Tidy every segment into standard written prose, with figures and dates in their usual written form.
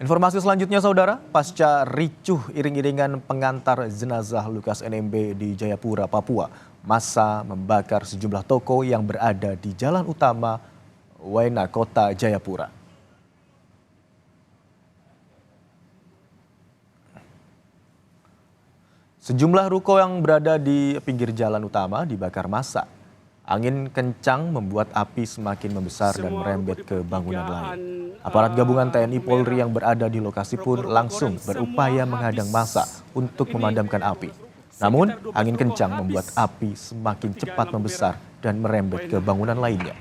Informasi selanjutnya saudara, pasca ricuh iring-iringan pengantar jenazah Lukas NMB di Jayapura, Papua, massa membakar sejumlah toko yang berada di jalan utama Waena, Kota Jayapura. Sejumlah ruko yang berada di pinggir jalan utama dibakar massa. Angin kencang membuat api semakin membesar dan merembet ke bangunan lain. Aparat gabungan TNI Polri yang berada di lokasi pun langsung berupaya menghadang massa untuk memadamkan api. Namun, angin kencang membuat api semakin cepat membesar dan merembet ke bangunan lainnya.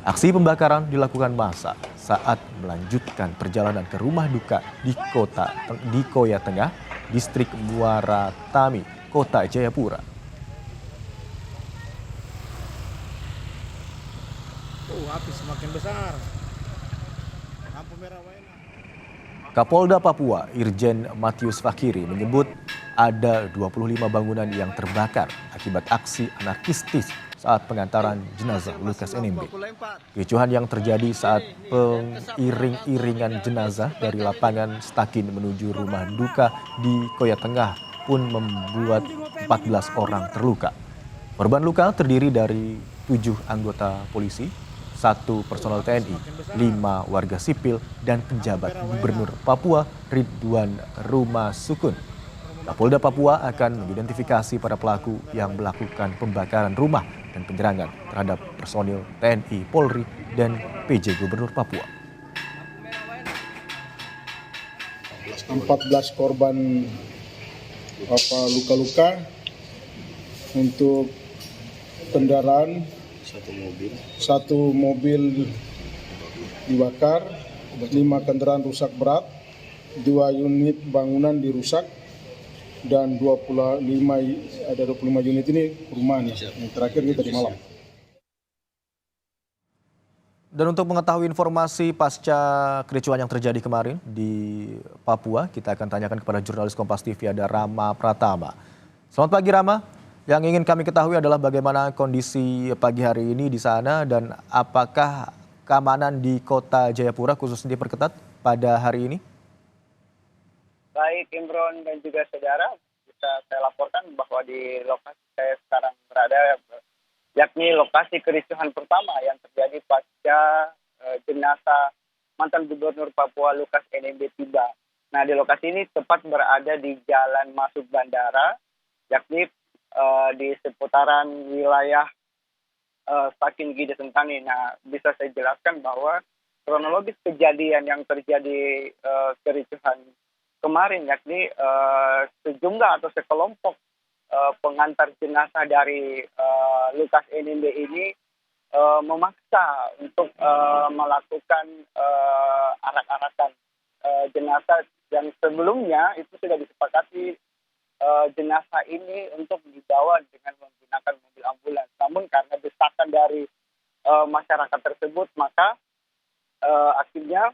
Aksi pembakaran dilakukan massa saat melanjutkan perjalanan ke rumah duka di Koya Tengah, Distrik Muara Tami, Kota Jayapura. Api semakin besar. Lampu merah Waena. Kapolda Papua, Irjen Matius Fakiri menyebut ada 25 bangunan yang terbakar akibat aksi anarkistis saat pengantaran jenazah Lukas NMB. Kericuhan yang terjadi saat pengiring-iringan jenazah dari lapangan Stakin menuju rumah duka di Koya Tengah pun membuat 14 orang terluka. Korban luka terdiri dari 7 anggota polisi, 1 personel TNI, 5 warga sipil, dan penjabat Gubernur Papua Ridwan Rumah Sukun. Kapolda Papua akan mengidentifikasi para pelaku yang melakukan pembakaran rumah dan penyerangan terhadap personil TNI, Polri, dan PJ Gubernur Papua. 14 korban luka-luka untuk kendaraan. Satu mobil dibakar, 5 kendaraan rusak berat, 2 unit bangunan dirusak, dan 25 unit ini perumahan ya. Yang terakhir itu tadi malam. Dan untuk mengetahui informasi pasca kericuhan yang terjadi kemarin di Papua, kita akan tanyakan kepada jurnalis Kompas TV ada Rama Pratama. Selamat pagi Rama. Yang ingin kami ketahui adalah bagaimana kondisi pagi hari ini di sana dan apakah keamanan di Kota Jayapura khususnya diperketat pada hari ini? Baik Imron dan juga saudara, bisa saya laporkan bahwa di lokasi saya sekarang berada, yakni lokasi kericuhan pertama yang terjadi pasca jenazah mantan Gubernur Papua Lukas NMB tiba. Nah di lokasi ini tepat berada di jalan masuk bandara, yakni di seputaran wilayah Stakin Gide Sentani. Nah, bisa saya jelaskan bahwa kronologis kejadian yang terjadi kericuhan kemarin, yakni sejumlah atau sekelompok pengantar jenazah dari Lukas NMB ini memaksa untuk melakukan arak-arakan jenazah yang sebelumnya itu sudah disepakati jenazah ini untuk dibawa dengan menggunakan mobil ambulans. Namun karena desakan dari masyarakat tersebut, maka akhirnya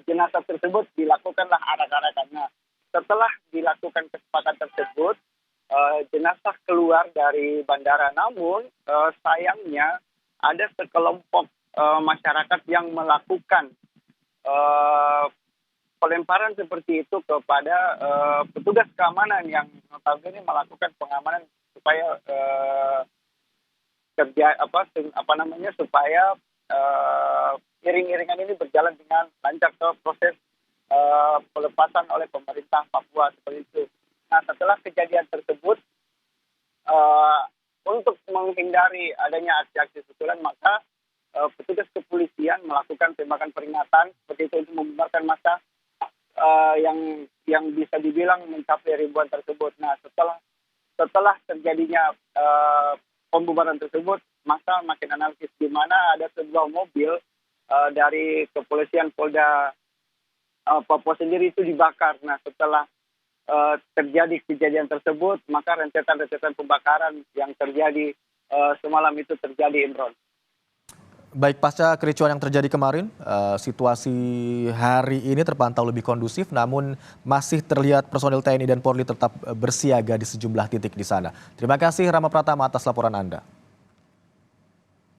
jenazah tersebut dilakukanlah arak-arakan. Nah, setelah dilakukan kesepakatan tersebut, jenazah keluar dari bandara. Namun sayangnya ada sekelompok masyarakat yang melakukan pelemparan seperti itu kepada petugas keamanan yang notabene melakukan pengamanan supaya supaya iring-iringan ini berjalan dengan lancar ke proses pelepasan oleh pemerintah Papua seperti itu. Nah setelah kejadian tersebut untuk menghindari adanya aksi-aksi susulan, maka petugas kepolisian melakukan tembakan peringatan seperti itu untuk membubarkan massa yang bisa dibilang mencapai ribuan tersebut. Nah, setelah terjadinya pembubaran tersebut, maka makin anarkis, di mana ada sebuah mobil dari kepolisian Polda Papua sendiri itu dibakar. Nah, setelah terjadi kejadian tersebut, maka rentetan-rentetan pembakaran yang terjadi semalam itu terjadi, Imron. Baik, pasca kericuhan yang terjadi kemarin, situasi hari ini terpantau lebih kondusif, namun masih terlihat personil TNI dan Polri tetap bersiaga di sejumlah titik di sana. Terima kasih Rama Pratama atas laporan Anda.